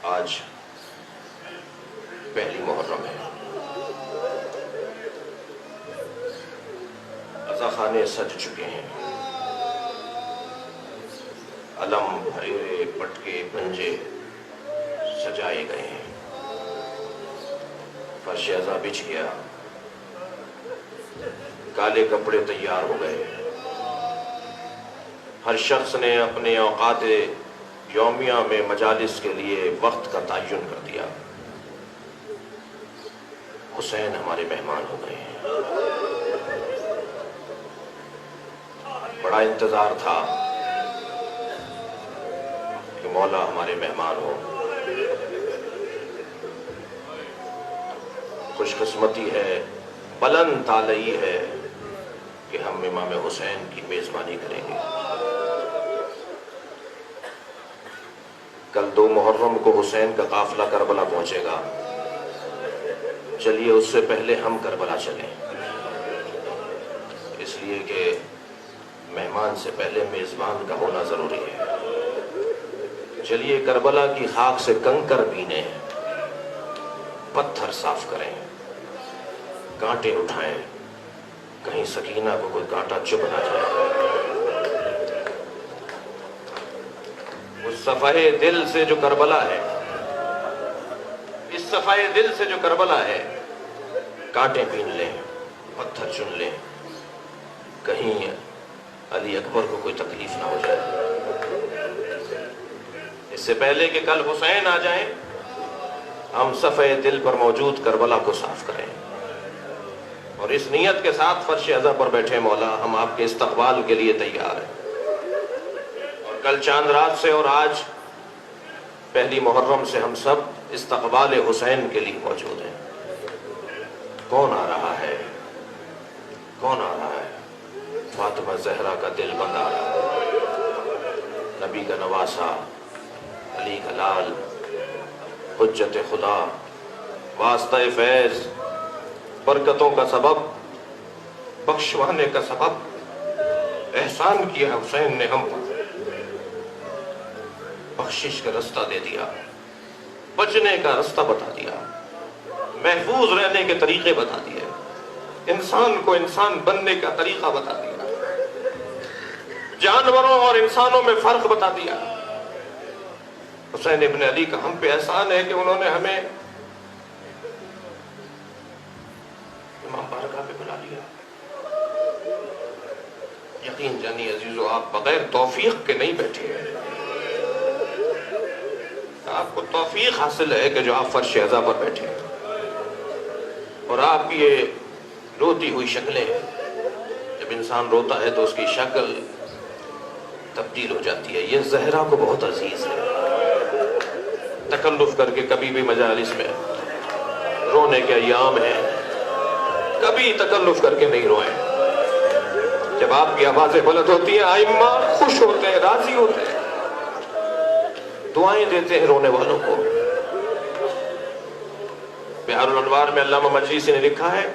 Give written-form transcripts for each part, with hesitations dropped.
آج پہلی محرم ہے، عزاخانے سج چکے ہیں، علم بھرے پٹکے پنجے سجائے گئے ہیں، فرش عزا بچھ گیا، کالے کپڑے تیار ہو گئے، ہر شخص نے اپنے اوقات یومیہ میں مجالس کے لیے وقت کا تعین کر دیا۔ حسین ہمارے مہمان ہو گئے ہیں، بڑا انتظار تھا کہ مولا ہمارے مہمان ہو۔ خوش قسمتی ہے، بلند طالعی ہے کہ ہم امام حسین کی میزبانی کریں گے۔ کل 2 محرم کو حسین کا قافلہ کربلا پہنچے گا، چلیے اس سے پہلے ہم کربلا چلیں، اس لیے کہ مہمان سے پہلے میزبان کا ہونا ضروری ہے۔ چلیے کربلا کی خاک سے کنکر بینے، پتھر صاف کریں، کانٹے اٹھائیں، کہیں سکینہ کو کوئی کانٹا چبھ نہ جائے۔ اس صفحے دل سے جو کربلا ہے، اس صفحے دل سے جو کربلا ہے، کانٹے بین لیں، پتھر چن لیں، کہیں علی اکبر کو کوئی تکلیف نہ ہو جائے۔ اس سے پہلے کہ کل حسین آ جائیں، ہم صفحے دل پر موجود کربلا کو صاف کریں، اور اس نیت کے ساتھ فرش عزا پر بیٹھے مولا ہم آپ کے استقبال کے لیے تیار ہیں۔ اور کل چاند رات سے اور آج پہلی محرم سے ہم سب استقبال حسین کے لیے موجود ہیں۔ کون آ رہا ہے؟ کون آ رہا ہے؟ فاطمہ زہرا کا دل بند آ رہا ہے، نبی کا نواسا، علی کا لال، حجت خدا، واسطہ فیض، برکتوں کا سبب، بخشوانے کا سبب، احسان کیا حسین نے ہم پر، بخشش کا رستہ دے دیا، بچنے کا رستہ بتا دیا، محفوظ رہنے کے طریقے بتا دیے، انسان کو انسان بننے کا طریقہ بتا دیا، جانوروں اور انسانوں میں فرق بتا دیا۔ حسین ابن علی کا ہم پہ احسان ہے کہ انہوں نے ہمیں امام بارگاہ پہ بلا لیا۔ یقین جانی عزیزو، آپ بغیر توفیق کے نہیں بیٹھے ہیں، آپ کو توفیق حاصل ہے کہ جو آپ فرش عزا پر بیٹھے ہیں، اور آپ کی یہ روتی ہوئی شکلیں، جب انسان روتا ہے تو اس کی شکل تبدیل ہو جاتی ہے۔ یہ زہرا کو بہت عزیز ہے، تکلف کر کے کبھی بھی مجالس میں رونے کے ایام ہیں، کبھی تکلف کر کے نہیں روئیں۔ جب آپ کی آوازیں بلند ہوتی ہیں، ائمہ خوش ہوتے ہیں، راضی ہوتے ہیں، دعائیں دیتے ہیں رونے والوں کو۔ بہار الانوار میں علامہ مجلسی نے لکھا ہے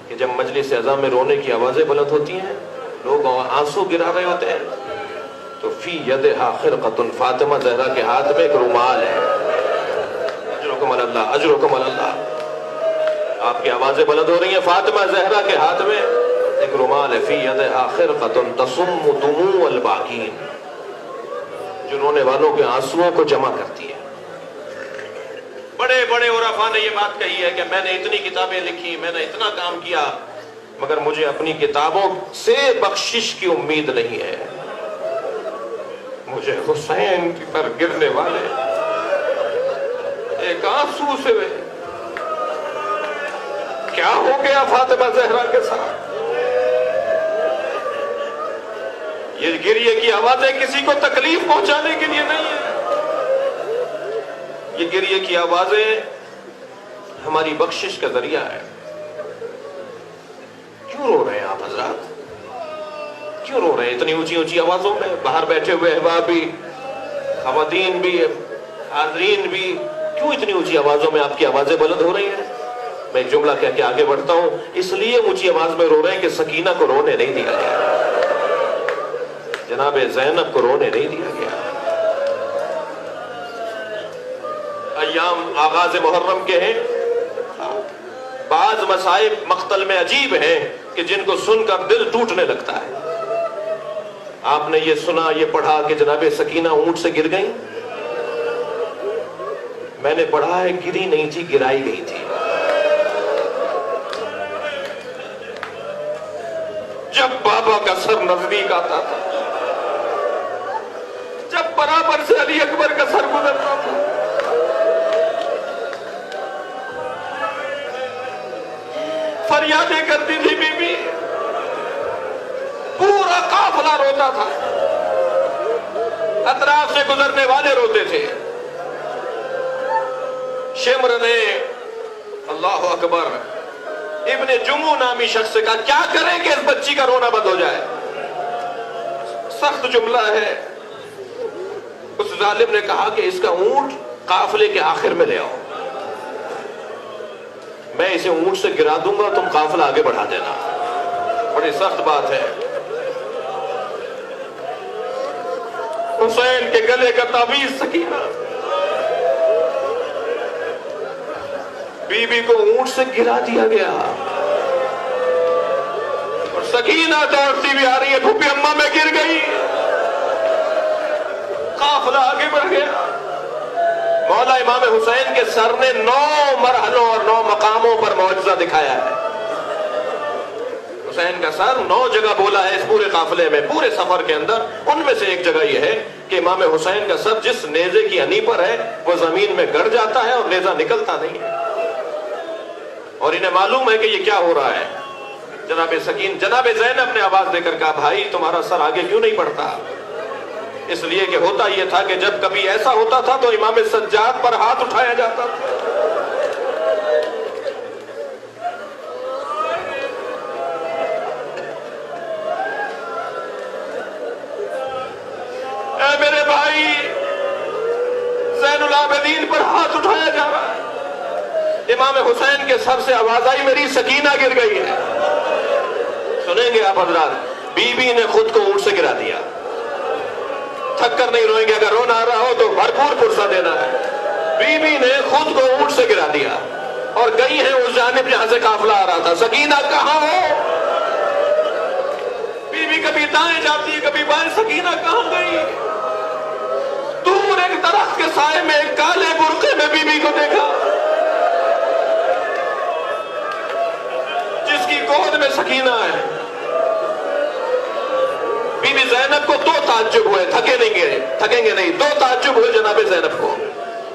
کہ جب مجلس عزا میں رونے کی آوازیں بلند ہوتی ہیں، لوگ آنسو گرا رہے ہوتے ہیں، تو فی یدہا خرقۃ، فاطمہ زہرا کے ہاتھ میں ایک رومال ہے۔ اجرکم اللہ، اجرکم اللہ۔ آپ کی آوازیں بلند ہو رہی ہیں، فاطمہ زہرا کے ہاتھ میں ایک رومال ہے، فی یدہا خرقۃ تصم دموع الباکین، جو رونے والوں کے آنسوؤں کو جمع کرتی ہے۔ بڑے بڑے عرفاء نے یہ بات کہی ہے کہ میں نے اتنی کتابیں لکھی، میں نے اتنا کام کیا، مگر مجھے اپنی کتابوں سے بخشش کی امید نہیں ہے، مجھے حسین پر گرنے والے ایک آنسو سے کیا ہو گیا فاطمہ زہرا کے ساتھ۔ یہ گریے کی آوازیں کسی کو تکلیف پہنچانے کے لیے نہیں ہے، یہ گریے کی آوازیں ہماری بخشش کا ذریعہ ہے۔ کیوں رو رہے ہیں آپ حضرات؟ کیوں رو رہے ہیں اتنی اونچی اونچی آوازوں میں؟ باہر بیٹھے ہوئے احباب بھی، خواتین بھی، حاضرین بھی، کیوں اتنی اونچی آوازوں میں آپ کی آوازیں بلند ہو رہی ہیں؟ میں ایک جملہ کہہ کے آگے بڑھتا ہوں، اس لیے اونچی آواز میں رو رہے ہیں کہ سکینہ کو رونے نہیں دیا گیا، جناب زینب کو رونے نہیں دیا گیا۔ ایام آغاز محرم کے ہیں. بعض مصائب مقتل میں عجیب ہیں کہ جن کو سن کر دل ٹوٹنے لگتا ہے. آپ نے یہ سنا، یہ پڑھا کہ جناب سکینہ اونٹ سے گر گئیں؟ میں نے پڑھا ہے گری نہیں تھی، گرائی گئی تھی. جب بابا کا سر نزدیک آتا تھا، جب برابر سے علی اکبر کا سر گزرتا تھا، فریادیں کرتی تھی بی بی، پورا قافلہ روتا تھا، اطراف سے گزرنے والے روتے تھے. شمر نے اللہ اکبر ابن جمو نامی شخص سے کہا کیا کریں کہ اس بچی کا رونا بند ہو جائے. سخت جملہ ہے. اس ظالم نے کہا کہ اس کا اونٹ قافلے کے آخر میں لے آؤ، میں اسے اونٹ سے گرا دوں گا، تم قافلہ آگے بڑھا دینا. بڑی سخت بات ہے. حسین کے گلے کا تعویذ سکینہ، بی بی کو اونٹ سے گرا دیا گیا اور سکینہ دوڑتی بھی آ رہی ہے، پھوپھی اماں میں گر گئی. قافلہ آگے بڑھ گیا. مولا امام حسین کے سر نے 9 مرحلوں اور 9 مقاموں پر معجزہ دکھایا ہے. حسین کا سر 9 جگہ بولا ہے اس پورے قافلے میں، پورے سفر کے اندر. ان میں سے ایک جگہ یہ ہے کہ امام حسین کا سر جس نیزے کی ہنی پر ہے وہ زمین میں گڑ جاتا ہے اور نیزہ نکلتا نہیں ہے. اور انہیں معلوم ہے کہ یہ کیا ہو رہا ہے. جناب زینب نے آواز دے کر کہا بھائی تمہارا سر آگے کیوں نہیں بڑھتا؟ اس لیے کہ ہوتا یہ تھا کہ جب کبھی ایسا ہوتا تھا تو امام سجاد پر ہاتھ اٹھایا جاتا تھا. اے میرے بھائی، زین العابدین پر ہاتھ اٹھایا جا رہا ہے. امام حسین کے سر سے آواز آئی میری سکینہ گر گئی ہے. سنیں گے آپ حضرات، بی بی نے خود کو اونٹ سے گرا دیا. تھک کر نہیں روئیں گے، اگر رونا آ رہا ہو تو بھرپور فرصت دینا ہے. بی بی نے خود کو اونٹ سے گرا دیا اور گئی ہے اس جانب جہاں سے قافلہ آ رہا تھا. سکینہ کہاں ہو؟ بی بی کبھی دائیں جاتی ہے کبھی بائیں. سکینہ کہاں گئی؟ دور ایک درخت کے سائے میں ایک کالے برقعے میں بی بی کو دیکھا، جس کی گود میں سکینہ ہے. بی بی زینب کو 2 تعجب ہوئے، تھکیں گے نہیں. 2 تعجب ہوئے جناب زینب کو.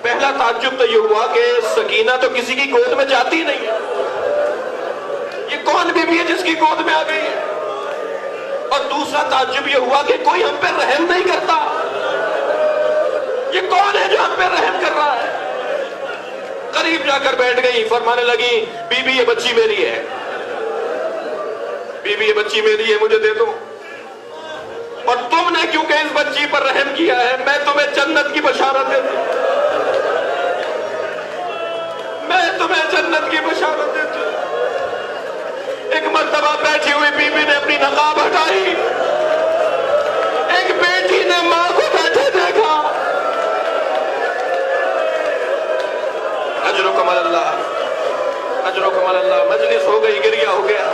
پہلا تعجب تو یہ ہوا کہ سکینہ تو کسی کی گود میں جاتی نہیں ہے، یہ کون بی بی ہے جس کی گود میں آ گئی ہے؟ اور دوسرا تعجب یہ ہوا کہ کوئی ہم پہ رحم نہیں کرتا. یہ کون ہے جو ہم پہ رحم کر رہا ہے؟ قریب جا کر بیٹھ گئی، فرمانے لگی بی بی یہ بچی میری ہے، بی بی یہ بچی میری ہے، مجھے دے دو. اور تم نے کیونکہ اس بچی پر رحم کیا ہے میں تمہیں جنت کی بشارت دیتا ہوں، میں تمہیں جنت کی بشارت دیتا ہوں. ایک مرتبہ بیٹھی ہوئی بی بی نے اپنی نقاب ہٹائی، ایک بیٹی نے ماں کو بیٹھے دیکھا. اجرکم اللہ، اجرکم اللہ. مجلس ہو گئی، گریہ ہو گیا.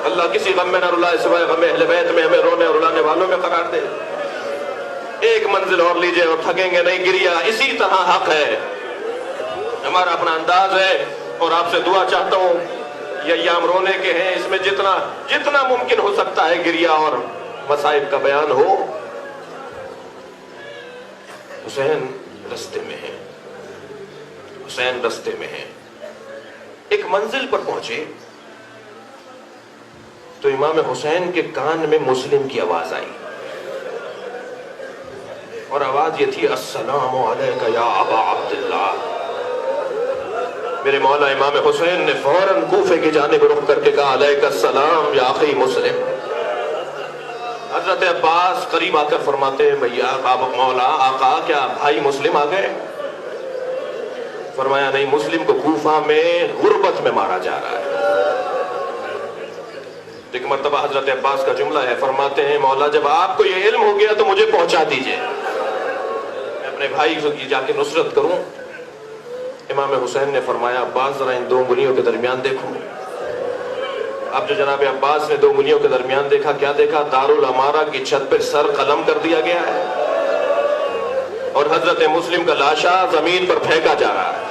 اللہ کسی غم میں نہ رلائے سوائے غم اہل بیت میں، ہمیں رونے اور رلانے والوں میں قرار دے. ایک منزل اور لیجئے اور تھکیں گے نہیں. گریہ اسی طرح حق ہے، ہمارا اپنا انداز ہے. اور آپ سے دعا چاہتا ہوں، یہ ایام رونے کے ہیں، اس میں جتنا ممکن ہو سکتا ہے گریہ اور مصائب کا بیان ہو. حسین رستے میں ہے، حسین رستے میں ہے. ایک منزل پر پہنچے تو امام حسین کے کان میں مسلم کی آواز آئی اور آواز یہ تھی السلام علیکہ یا ابا عبداللہ. میرے مولا امام حسین نے فوراً کوفے کی جانب رخ کر کے کہا علیکہ السلام یا اخی مسلم. حضرت عباس قریب آ کر فرماتے ہیں بھیا بابا مولا آقا کیا بھائی مسلم آ گئے؟ فرمایا نہیں، مسلم کو کوفہ میں غربت میں مارا جا رہا ہے. ایک مرتبہ حضرت عباس کا جملہ ہے، فرماتے ہیں مولا جب آپ کو یہ علم ہو گیا تو مجھے پہنچا دیجئے. اپنے بھائی کی جا کے نصرت کروں. امام حسین نے فرمایا عباس ذرا ان دو انگلیوں کے درمیان دیکھو. اب جو جناب عباس نے دو انگلیوں کے درمیان دیکھا, کیا دیکھا؟ دارالامارہ کی چھت پہ سر قلم کر دیا گیا ہے اور حضرت مسلم کا لاشا زمین پر پھینکا جا رہا ہے.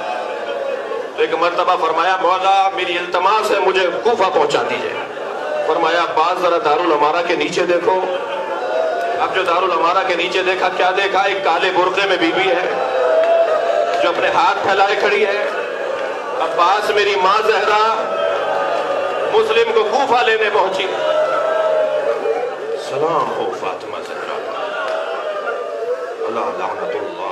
تو ایک مرتبہ فرمایا مولا میری التماس ہے مجھے کوفہ پہنچا دیجئے. فرمایا عباس ذرا دارالامارہ کے نیچے دیکھو. اب جو دارالامارہ کے نیچے دیکھا, کیا دیکھا؟ ایک کالے برقعے میں بی بی ہے جو اپنے ہاتھ پھیلائے کھڑی ہے. عباس میری ماں زہرا مسلم کو کوفہ لینے پہنچی. سلام ہو فاطمہ زہرا, اللہ لعنت اللہ